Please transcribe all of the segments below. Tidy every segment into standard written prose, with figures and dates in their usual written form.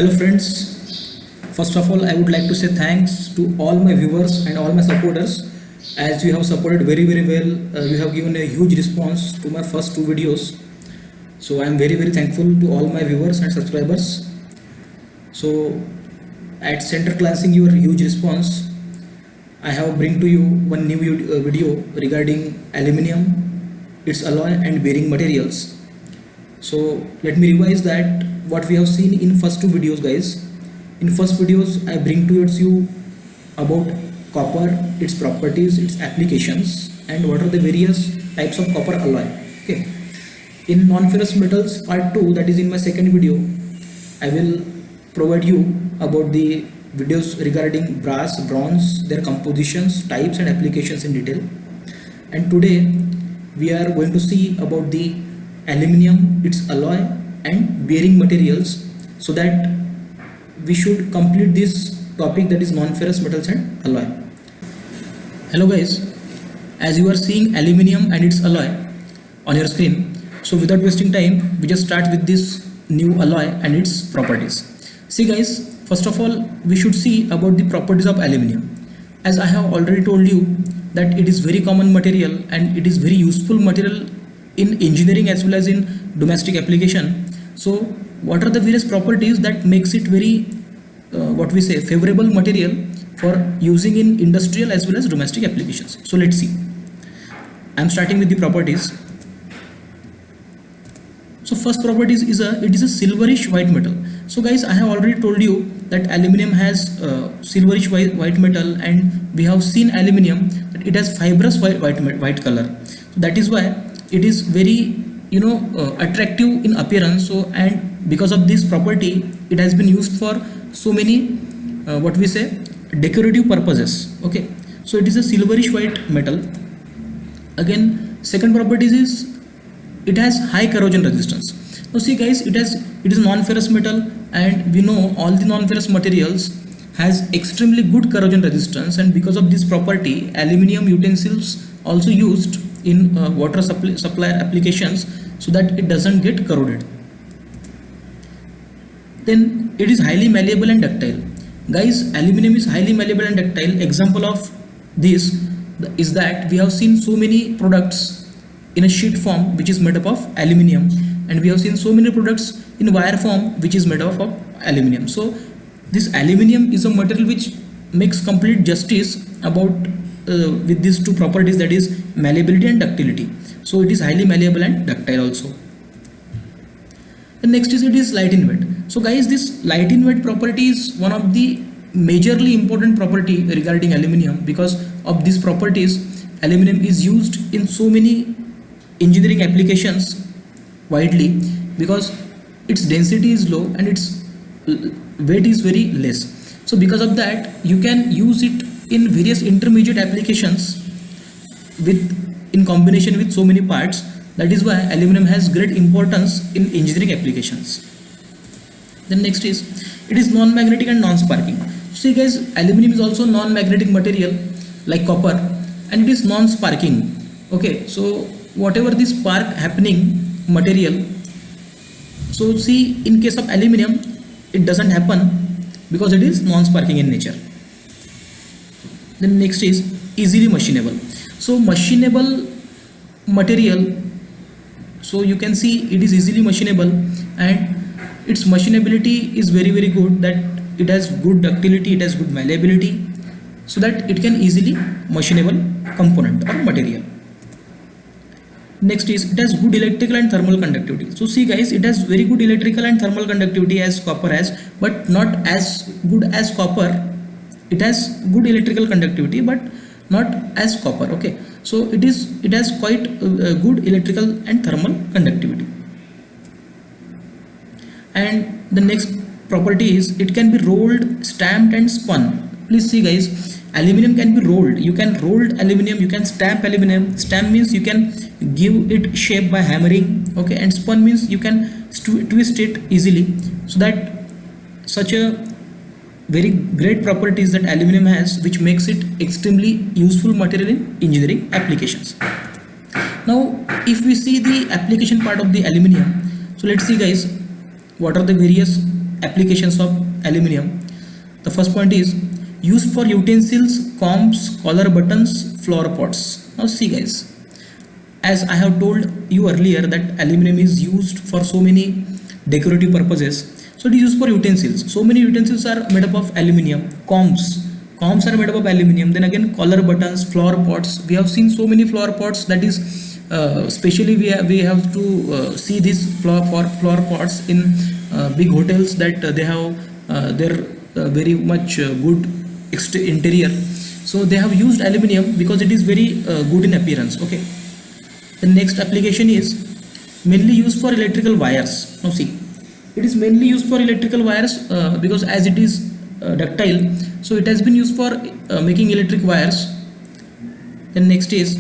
Hello friends, first of all I would like to say thanks to all my viewers and all my supporters as you have supported very well. You have given a huge response to my first two videos, so I am very thankful to all my viewers and subscribers. So at center glancing your huge response, I have bring to you one new video regarding aluminium, its alloy and bearing materials. So let me revise that what we have seen in first two videos, guys. In first videos I bring towards you about copper, its properties, its applications, and what are the various types of copper alloy. Okay. In non-ferrous metals part 2, that is in my second video, I will provide you about the videos regarding brass, bronze, their compositions, types and applications in detail. And today we are going to see about the aluminium, its alloy and bearing materials, so that we should complete this topic, that is non-ferrous metals and alloy. Hello guys, as you are seeing aluminium and its alloy on your screen, so without wasting time we just start with this new alloy and its properties. See guys, first of all we should see about the properties of aluminium. As I have already told you that it is very common material and it is very useful material in engineering as well as in domestic application. So what are the various properties that makes it very favorable material for using in industrial as well as domestic applications? So let's see. I am starting with the properties. So first properties is it is a silverish white metal. So guys, I have already told you that aluminium has silverish white metal, and we have seen aluminium that it has fibrous white color. So that is why it is very attractive in appearance. So, and because of this property it has been used for so many decorative purposes. Okay, so it is a silverish white metal. Again, second property is it has high corrosion resistance. Now see guys, it is non-ferrous metal, and we know all the non-ferrous materials has extremely good corrosion resistance, and because of this property aluminium utensils also used in water supply applications, so that it doesn't get corroded. Then it is highly malleable and ductile. Guys, aluminium is highly malleable and ductile. Example of this is that we have seen so many products in a sheet form which is made up of aluminium, and we have seen so many products in wire form which is made up of aluminium. So this aluminium is a material which makes complete justice about with these two properties, that is malleability and ductility. So it is highly malleable and ductile also. The next is it is light in weight. So guys, this light in weight property is one of the majorly important property regarding aluminium. Because of these properties, aluminium is used in so many engineering applications widely, because its density is low and its weight is very less. So because of that you can use it in various intermediate applications in combination with so many parts. That is why aluminum has great importance in engineering applications. Then next is it is non-magnetic and non-sparking. See guys, aluminum is also non-magnetic material like copper, and it is non-sparking. Okay, so whatever this spark happening material, so see in case of aluminum it doesn't happen because it is non-sparking in nature. Then next is easily machinable. So machinable material, so you can see it is easily machinable, and its machinability is very good, that it has good ductility, it has good malleability, so that it can easily machinable component or material. Next is it has good electrical and thermal conductivity. So see guys, it has very good electrical and thermal conductivity as copper has, but not as good as copper. It has good electrical conductivity but not as copper. Okay, so it has quite good electrical and thermal conductivity. And the next property is it can be rolled, stamped and spun. Please see guys, aluminium can be rolled. You can roll aluminium, you can stamp aluminium. Stamp means you can give it shape by hammering. Okay, and spun means you can twist it easily. So that such a very great properties that aluminum has, which makes it extremely useful material in engineering applications. Now if we see the application part of the aluminium, so let's see guys what are the various applications of aluminum. The first point is used for utensils, combs, collar buttons, flower pots. Now see guys, as I have told you earlier that aluminum is used for so many decorative purposes. So it is used for utensils. So many utensils are made up of aluminum. Combs are made up of aluminum. Then again collar buttons, flower pots. We have seen so many flower pots, that is especially we have to see these flower pots in big hotels, that they have their very much good interior. So they have used aluminum because it is very good in appearance. Okay. The next application is mainly used for electrical wires. Now see, it is mainly used for electrical wires because as it is ductile, so it has been used for making electric wires. Then next is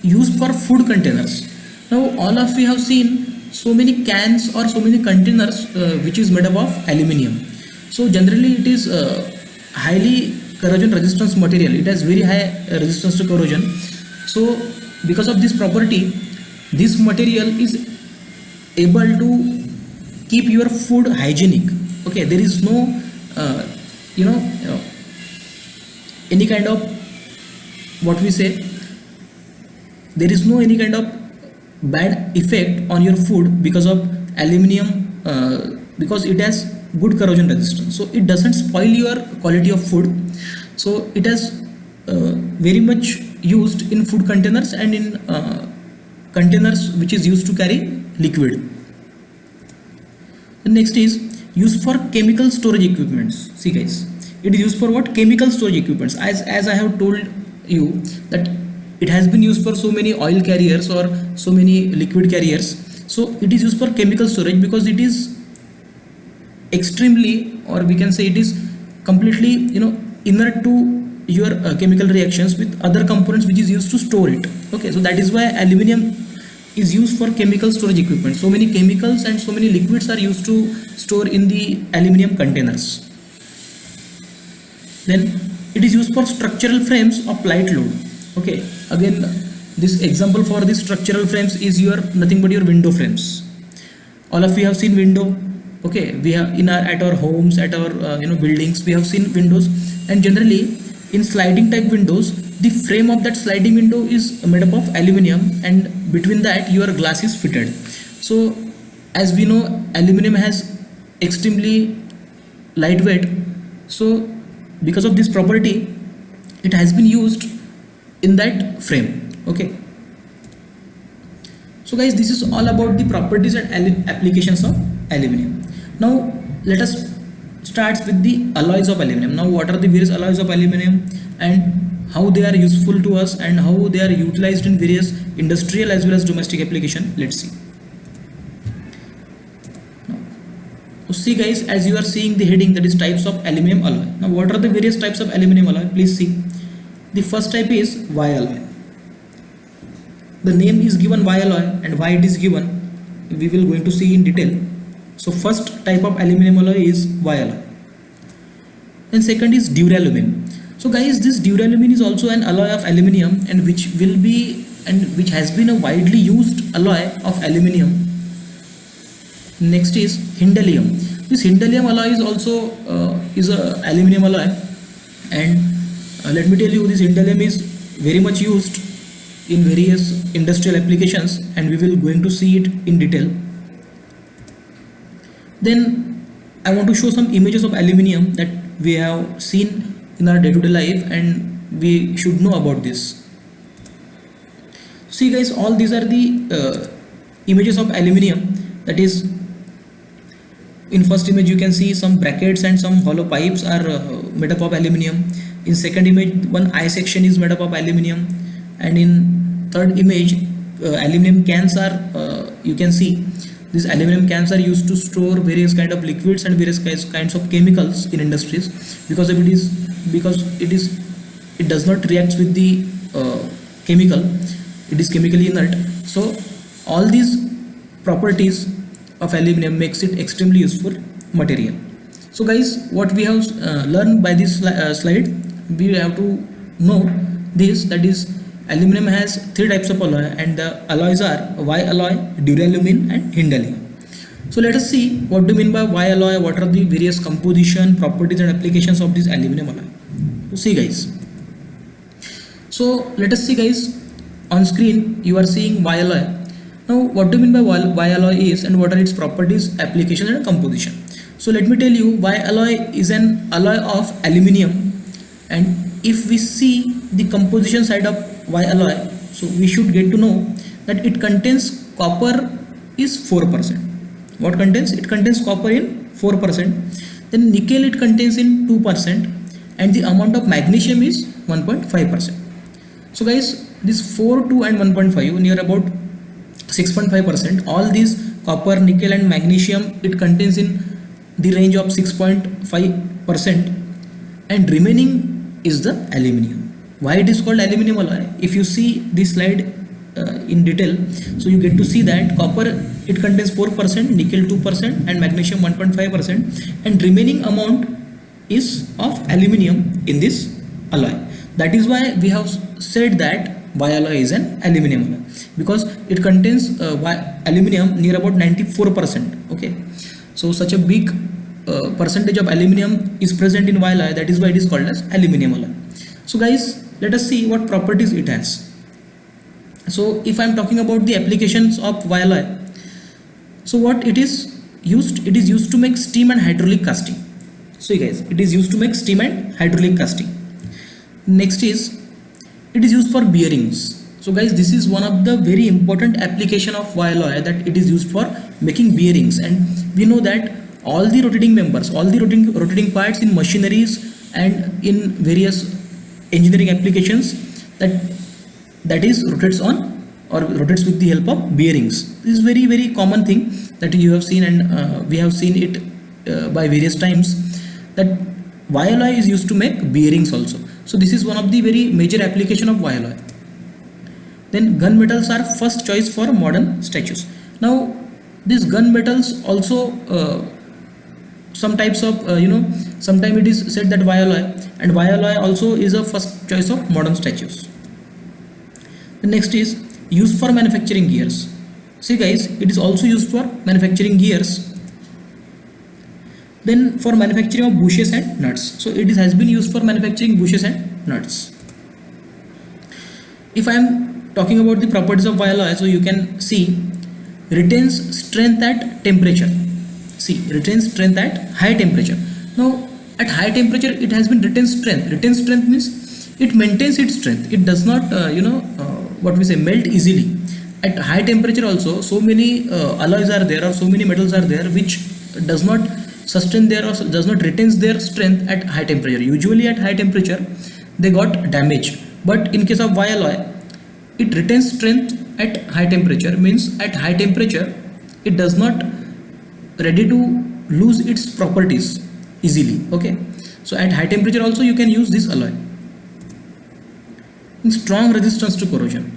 used for food containers. Now all of we have seen so many cans or so many containers which is made up of aluminium. So generally it is highly corrosion resistance material. It has very high resistance to corrosion. So because of this property, this material is able to keep your food hygienic. Okay, there is no any kind of, what we say, there is no any kind of bad effect on your food because of aluminum, because it has good corrosion resistance, so it doesn't spoil your quality of food. So it has very much used in food containers and in containers which is used to carry liquid. The next is used for chemical storage equipments. See guys, it is used for what? Chemical storage equipments. As I have told you that it has been used for so many oil carriers or so many liquid carriers. So it is used for chemical storage because it is extremely, or we can say it is completely inert to your chemical reactions with other components which is used to store it. Okay, so that is why aluminum is used for chemical storage equipment. So many chemicals and so many liquids are used to store in the aluminum containers. Then it is used for structural frames of light load. Okay, again this example for the structural frames is your nothing but your window frames. All of you have seen window. Okay, we have at our homes, at our buildings, we have seen windows, and generally in sliding type windows, the frame of that sliding window is made up of aluminum, and between that your glass is fitted. So as we know, aluminum has extremely lightweight, so because of this property it has been used in that frame. Okay, so guys, this is all about the properties and applications of aluminum. Now let us start with the alloys of aluminum. Now what are the various alloys of aluminum and how they are useful to us and how they are utilized in various industrial as well as domestic application? Let's see. So see guys, as you are seeing the heading, that is types of aluminum alloy. Now what are the various types of aluminum alloy? Please see. The first type is Y alloy. The name is given Y alloy, and why it is given we will going to see in detail. So first type of aluminum alloy is Y alloy. And second is duralumin. So guys, this duralumin is also an alloy of aluminum, and which has been a widely used alloy of aluminum. Next is hindelium. This hindelium alloy is also a aluminum alloy, and let me tell you, this hindelium is very much used in various industrial applications, and we will going to see it in detail. Then I want to show some images of aluminum that we have seen in our day-to-day life, and we should know about this. See guys, all these are the images of aluminum. That is, in first image you can see some brackets and some hollow pipes are made up of aluminum. In second image, one eye section is made up of aluminum, and in third image, aluminum cans are you can see these aluminum cans are used to store various kind of liquids and various kinds of chemicals in industries, because it does not react with the chemical, it is chemically inert. So all these properties of aluminum makes it extremely useful material. So guys, what we have learned by this slide, we have to know this, that is, aluminum has three types of alloy, and the alloys are Y alloy, duralumin and hindelium. So let us see what do you mean by Y alloy, what are the various composition, properties and applications of this aluminum alloy. So see guys. So let us see guys, on screen you are seeing Y alloy. Now what do you mean by Y alloy is and what are its properties, applications and composition. So let me tell you, Y alloy is an alloy of aluminum, and if we see the composition side of Y alloy, so we should get to know that it contains copper is 4%. What contains? It contains copper in 4%, then nickel it contains in 2%, and the amount of magnesium is 1.5%. So guys, this 4, 2 and 1.5 near about 6.5%. All these copper, nickel and magnesium it contains in the range of 6.5%, and remaining is the aluminum. Why it is called aluminum alloy? If you see this slide in detail, so you get to see that copper it contains 4%, nickel 2% and magnesium 1.5%, and remaining amount is of aluminum in this alloy. That is why we have said that Y alloy is an aluminum alloy, because it contains aluminum near about 94%. Okay, so such a big percentage of aluminum is present in Y alloy, that is why it is called as aluminum alloy. So guys, let us see what properties it has. So if I am talking about the applications of Y alloy, so what it is used? It is used to make steam and hydraulic casting. So guys, it is used to make steam and hydraulic casting. Next is it is used for bearings. So guys, this is one of the very important application of Y alloy, that it is used for making bearings, and we know that all the rotating members, all the rotating parts in machineries and in various engineering applications, that is rotates on or rotates with the help of bearings. This is very common thing that you have seen, and we have seen it by various times, that Y alloy is used to make bearings also. So this is one of the very major application of Y alloy. Then gunmetals are first choice for modern statues. Now these gunmetals also some types of sometimes it is said that Y alloy, and Y alloy also is a first choice of modern statues. The next is used for manufacturing gears. See guys, it is also used for manufacturing gears. Then for manufacturing of bushings and nuts. So it has been used for manufacturing bushings and nuts. If I am talking about the properties of Y alloy, so you can see retains strength at temperature. See, retains strength at high temperature. Now at high temperature it has been retained strength. Retained strength means it maintains its strength. It does not what we say, melt easily. At high temperature also, so many alloys are there, or so many metals are there which does not sustain their or does not retains their strength at high temperature. Usually at high temperature they got damaged, but in case of Y alloy it retains strength at high temperature, means at high temperature it does not ready to lose its properties easily. Okay, so at high temperature also you can use this alloy. In strong resistance to corrosion,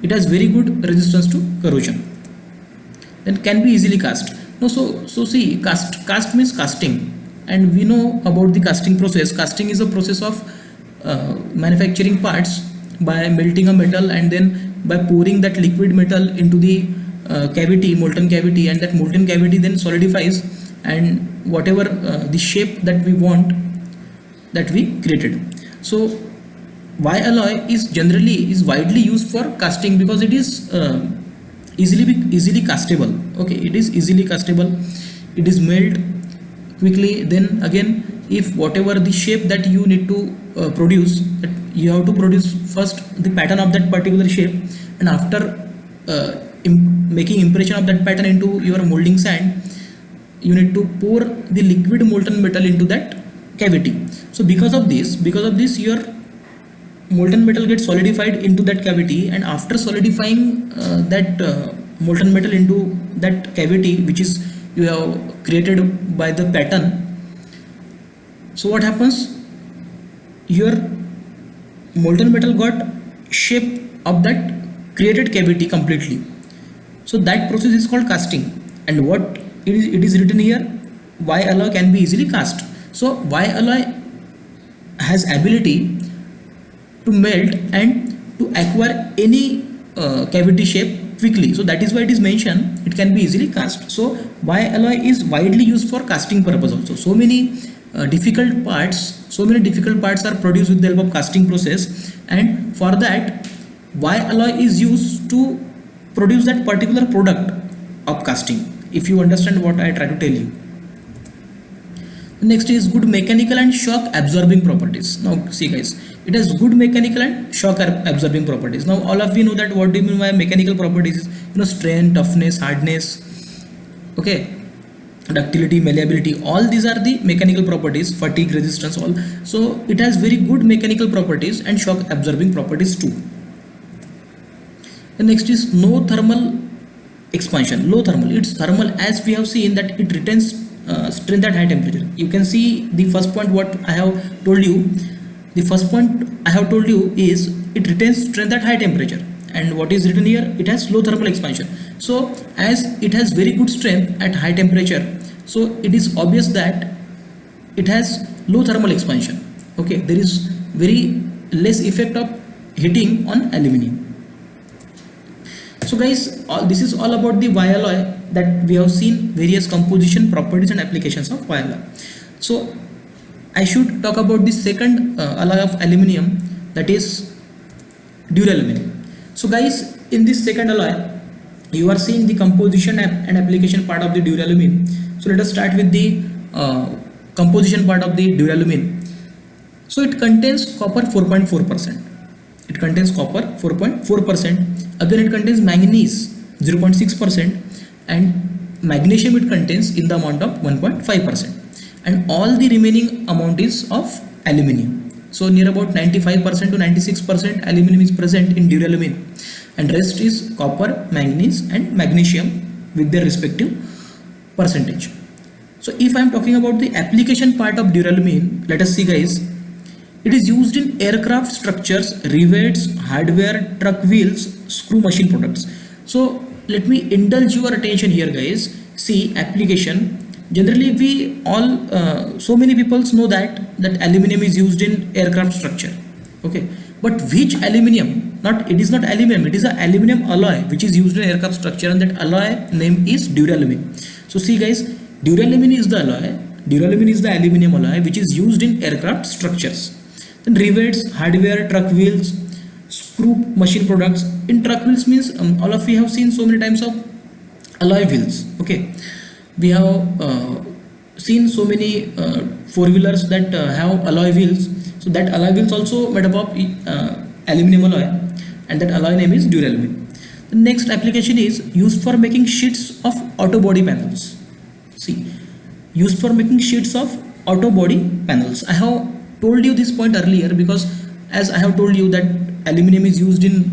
it has very good resistance to corrosion. Then can be easily cast. No, so see, cast means casting, and we know about the casting process. Casting is a process of manufacturing parts by melting a metal and then by pouring that liquid metal into the cavity, molten cavity, and that molten cavity then solidifies, and whatever the shape that we want, that we created. So Y alloy is widely used for casting because it is easily castable. Okay, it is easily castable, it is melt quickly. Then again, if whatever the shape that you need to produce, that you have to produce first the pattern of that particular shape, and after making impression of that pattern into your molding sand, you need to pour the liquid molten metal into that cavity. So because of this your molten metal gets solidified into that cavity, and after solidifying that molten metal into that cavity which is you have created by the pattern, so what happens, your molten metal got shape of that created cavity completely. So that process is called casting, and what it is written here, Y alloy can be easily cast. So Y alloy has ability to melt and to acquire any cavity shape quickly. So that is why it is mentioned it can be easily cast. So wire alloy is widely used for casting purpose also. So many difficult parts are produced with the help of casting process, and for that wire alloy is used to produce that particular product of casting, if you understand what I try to tell you. Next is good mechanical and shock absorbing properties. Now see guys, it has good mechanical and shock absorbing properties. Now all of you know that what do you mean by mechanical properties? Strength, toughness, hardness, okay, ductility, malleability, all these are the mechanical properties, fatigue, resistance, all. So it has very good mechanical properties and shock absorbing properties too. The next is no thermal expansion. Low thermal, it's thermal, as we have seen that it retains strength at high temperature. You can see the first point what I have told you. The first point I have told you is it retains strength at high temperature, and what is written here, it has low thermal expansion. So as it has very good strength at high temperature, so it is obvious that it has low thermal expansion. Okay, there is very less effect of heating on aluminium. So guys, this is all about the wire alloy, that we have seen various composition, properties and applications of wire alloy. So I should talk about the second alloy of aluminium, that is duralumin. So guys, in this second alloy you are seeing the composition and application part of the duralumin. So let us start with the composition part of the duralumin. So it contains copper 4.4%. It contains copper 4.4%. Again it contains manganese 0.6%, and magnesium it contains in the amount of 1.5%, and all the remaining amount is of aluminium. So near about 95% to 96% aluminium is present in duralumin, and rest is copper, manganese and magnesium with their respective percentage. So if I am talking about the application part of duralumin, let us see guys. It is used in aircraft structures, rivets, hardware, truck wheels, screw machine products. So let me indulge your attention here guys. See, application. Generally we all so many people know that aluminium is used in aircraft structure. Okay, but which aluminium? It is not aluminium, it is an aluminium alloy which is used in aircraft structure, and that alloy name is duralumin. So see guys, duralumin is the aluminium alloy which is used in aircraft structures. Then rivets, hardware, truck wheels, screw machine products. In truck wheels means all of you have seen so many times of alloy wheels. Okay, we have seen so many four-wheelers that have alloy wheels. So that alloy wheels also made up of aluminium alloy, and that alloy name is duralumin. The next application is used for making sheets of auto body panels. See, used for making sheets of auto body panels. I have told you this point earlier, because as I have told you that aluminium is used in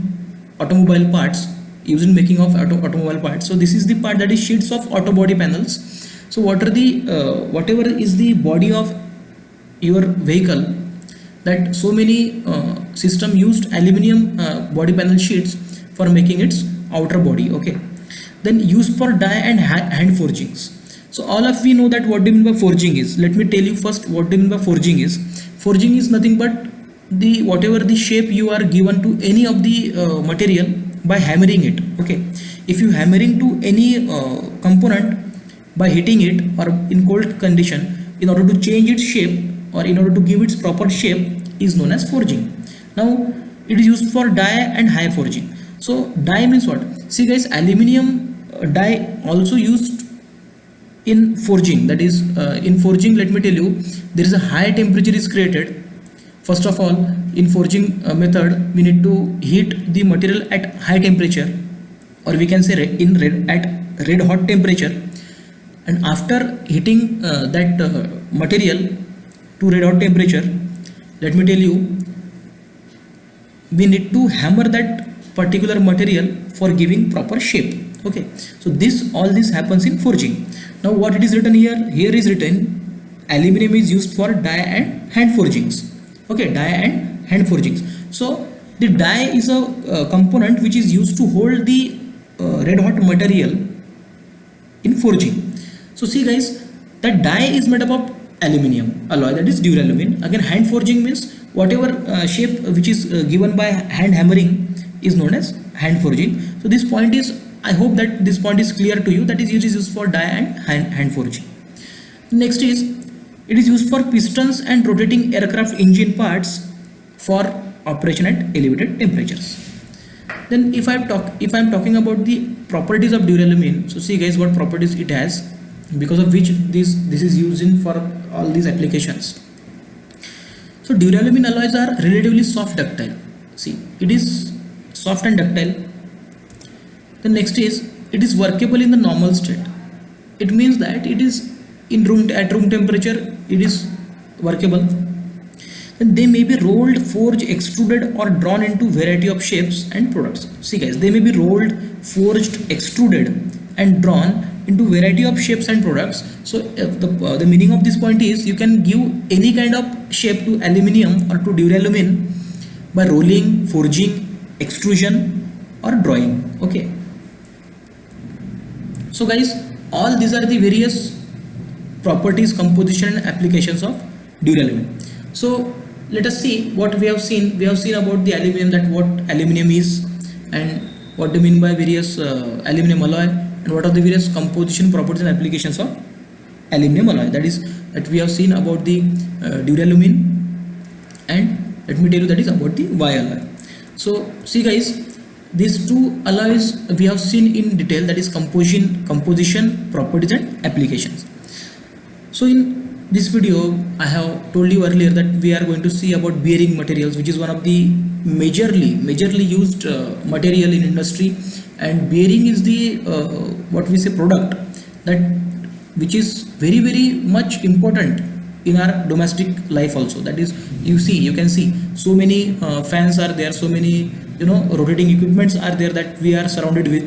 automobile parts, used in making of automobile parts. So this is the part that is sheets of auto body panels. So what are the whatever is the body of your vehicle, that so many system used aluminium body panel sheets for making its outer body. Okay, then used for die and hand forgings. So all of we know that what do you mean by forging is. Let me tell you first what do you mean by forging is. Forging is nothing but the whatever the shape you are given to any of the material by hammering it. Okay, if you hammering to any component by hitting it or in cold condition, in order to change its shape or in order to give its proper shape, is known as forging. Now it is used for die and high forging. So die means what? See guys, aluminium die also used in forging. That is in forging, let me tell you, there is a high temperature is created. First of all, in forging method, we need to heat the material at high temperature, or we can say at red hot temperature. And after heating that material to red hot temperature, let me tell you, we need to hammer that particular material for giving proper shape. Okay, so all this happens in forging. Now what it is written here? Here is written aluminium is used for die and hand forgings. Okay, die and hand forgings. So the die is a component which is used to hold the red hot material in forging. So see guys, that die is made up of aluminium alloy, that is duralumin. Again, hand forging means whatever shape which is given by hand hammering is known as hand forging. So this point is, I hope that this point is clear to you, that is it is used for die and hand forging. Next is, it is used for pistons and rotating aircraft engine parts for operation at elevated temperatures. Then if I'm talking about the properties of duralumin, so see guys what properties it has, because of which this is used in for all these applications. So duralumin alloys are relatively soft ductile. See, it is soft and ductile. The next is, it is workable in the normal state. It means that it is at room temperature, it is workable. Then they may be rolled, forged, extruded or drawn into variety of shapes and products. See guys, they may be rolled, forged, extruded and drawn into variety of shapes and products. So the meaning of this point is, you can give any kind of shape to aluminium or to duralumin by rolling, forging, extrusion or drawing. Okay. So guys, all these are the various properties, composition and applications of duralumin. So let us see what we have seen. We have seen about the aluminum, that what aluminum is and what do you mean by various aluminum alloy, and what are the various composition, properties and applications of aluminum alloy. That we have seen about the duralumin, and let me tell you that is about the Y alloy. So see guys, these two alloys we have seen in detail, that is composition, properties and applications. So in this video I have told you earlier that we are going to see about bearing materials, which is one of the majorly used material in industry, and bearing is the what we say product that which is very much important in our domestic life also. That is, you can see so many fans are there, so many rotating equipments are there that we are surrounded with.